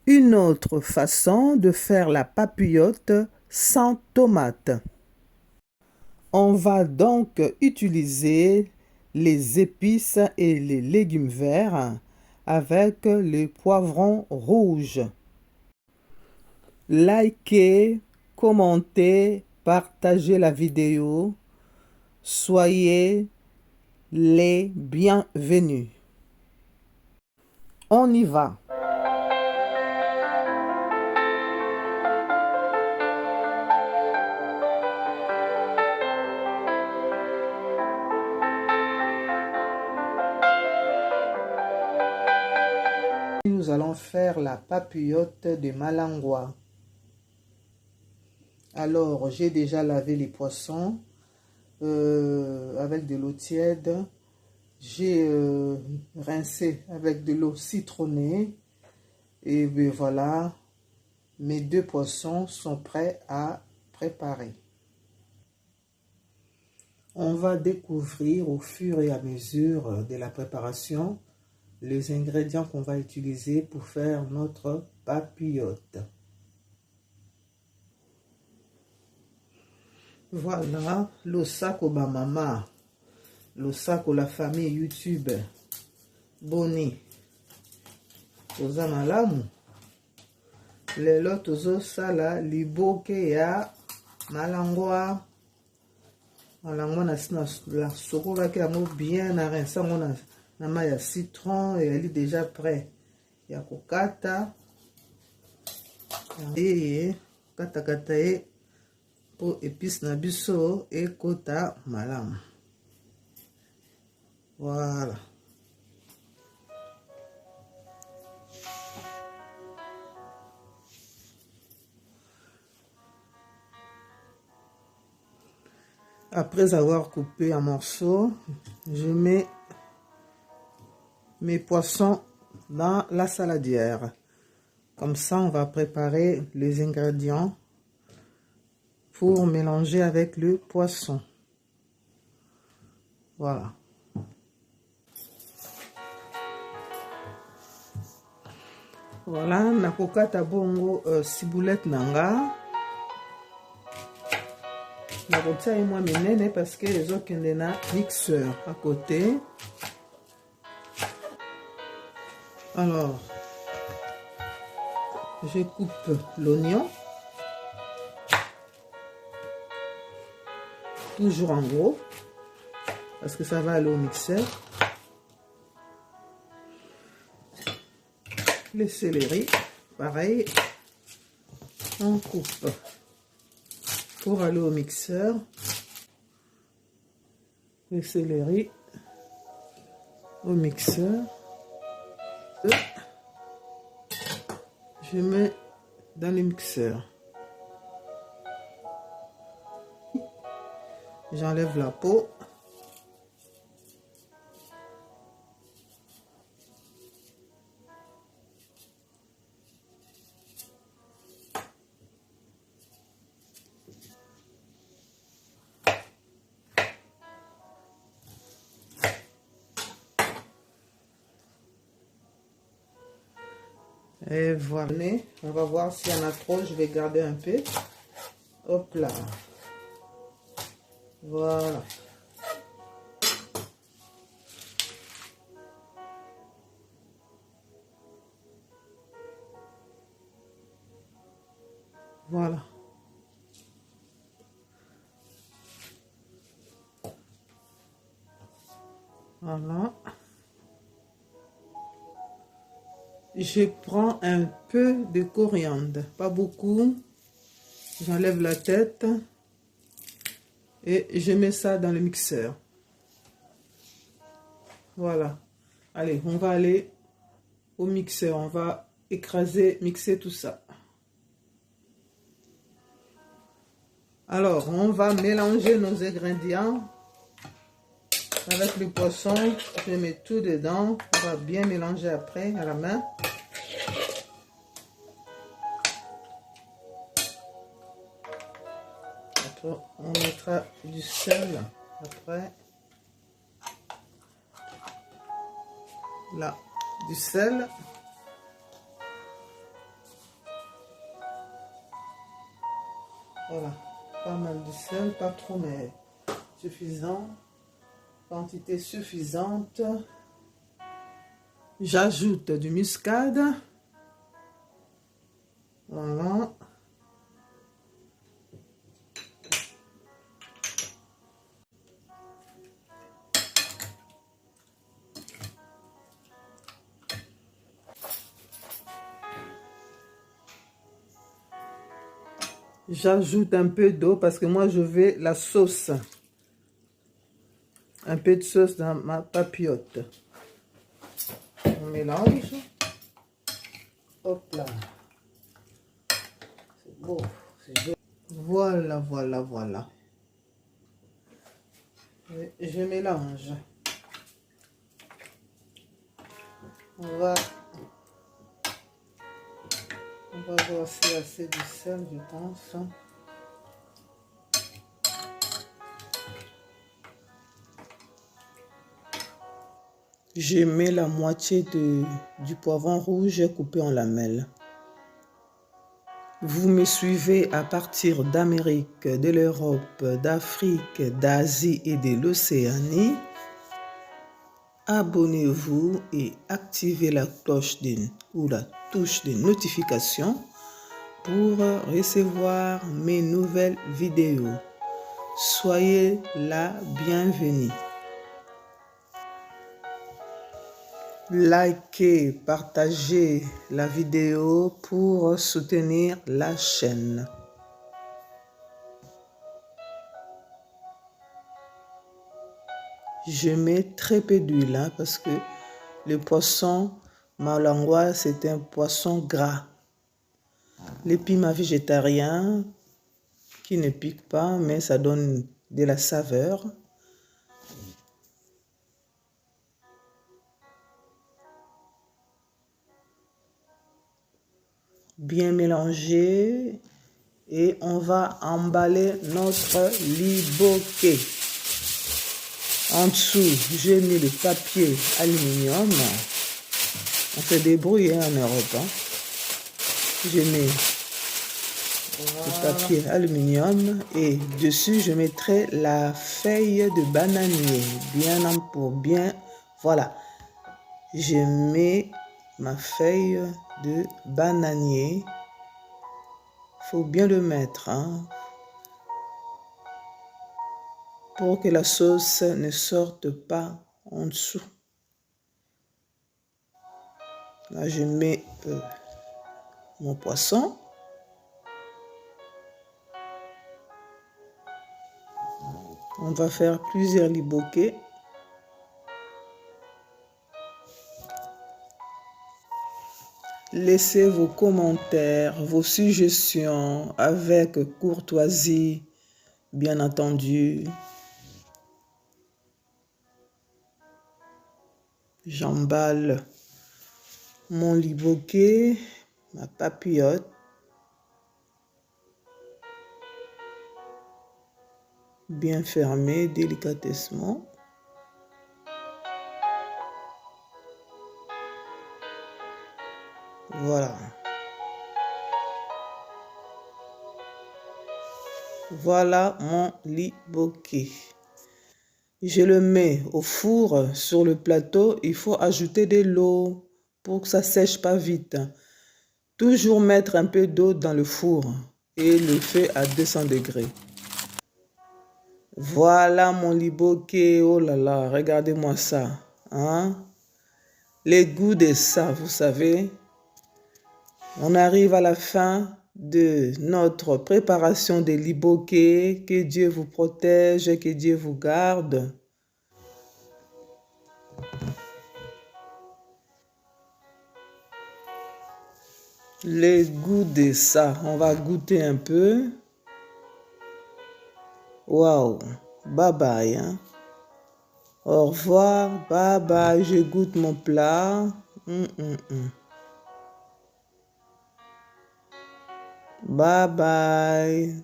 Une autre façon de faire la papillote sans tomate. On va donc utiliser les épices et les légumes verts avec le poivron rouge. Likez, commentez, partagez la vidéo. Soyez les bienvenus. On y va. Nous allons faire la papillote de malangua. Alors, j'ai déjà lavé les poissons avec de l'eau tiède. J'ai rincé avec de l'eau citronnée. Et bien voilà, mes deux poissons sont prêts à préparer. On va découvrir au fur et à mesure de la préparation les ingrédients qu'on va utiliser pour faire notre papillote. Voilà, le sac au mama, le sac au la famille YouTube. Boni. Toza malamu. Lelo tozo sala liboke ya malangwa. Malangwa na la sokola ki yango bien na rinsa ngona na ma ya citron et elle est déjà prêt. Ya kokata. Et kata kata e po épice na biso et kota malamu. Voilà. Après avoir coupé en morceaux, je mets mes poissons dans la saladière. Comme ça, on va préparer les ingrédients pour mélanger avec le poisson. Voilà. Voilà, nakokata bongo ciboulette nanga. Nakotia et moi menene parce que les autres na mixeur à côté. Alors, je coupe l'oignon. Toujours en gros. Parce que ça va aller au mixeur. Le céleri, pareil. On coupe pour aller au mixeur. Le céleri au mixeur. Je mets dans le mixeur. J'enlève la peau. Et voilà, on va voir s'il y en a trop, je vais garder un peu. Hop là. Voilà. Voilà. Voilà. Je prends un peu de coriandre, pas beaucoup. J'enlève la tête et je mets ça dans le mixeur. Voilà. Allez, on va aller au mixeur. On va écraser, mixer tout ça. Alors, on va mélanger nos ingrédients avec le poisson. Je mets tout dedans. On va bien mélanger après à la main. Après, on mettra du sel après. Là, du sel. Voilà, pas mal de sel, pas trop, mais suffisant. Quantité suffisante. J'ajoute du muscade. Voilà. J'ajoute un peu d'eau parce que moi je veux la sauce. Un peu de sauce dans ma papillote. On mélange. Hop là. C'est beau. C'est joli. Voilà, voilà, voilà. Et je mélange. On va brosser assez du sel, je pense. Je mets la moitié du poivron rouge coupé en lamelles. Vous me suivez à partir d'Amérique, de l'Europe, d'Afrique, d'Asie et de l'Océanie. Abonnez-vous et activez la cloche ou la touche de notification pour recevoir mes nouvelles vidéos. Soyez la bienvenue. Likez, partagez la vidéo pour soutenir la chaîne. Je mets très peu d'huile parce que le poisson malangwa c'est un poisson gras. Les piments végétariens qui ne piquent pas mais ça donne de la saveur. Bien mélanger et on va emballer notre liboquet. En dessous, j'ai mis le papier aluminium. On se débrouille en Europe. J'ai mis le papier aluminium et dessus, je mettrai la feuille de bananier. Bien. Voilà. Je mets ma feuille de bananier. Faut bien le mettre. Pour que la sauce ne sorte pas en dessous. Là, je mets mon poisson. On va faire plusieurs liboquets. Laissez vos commentaires, vos suggestions avec courtoisie, bien entendu. J'emballe mon liboquet, ma papillote. Bien fermé délicatement. Voilà. Voilà mon liboquet. Je le mets au four sur le plateau. Il faut ajouter de l'eau pour que ça sèche pas vite. Toujours mettre un peu d'eau dans le four et le feu à 200 degrés. Voilà mon liboquet. Oh là là, regardez-moi ça. Les goûts de ça, vous savez. On arrive à la fin de notre préparation des liboquets. Que Dieu vous protège, que Dieu vous garde. Les goûts de ça, on va goûter un peu. Waouh, bye bye. Au revoir, bye bye, je goûte mon plat. Bye bye.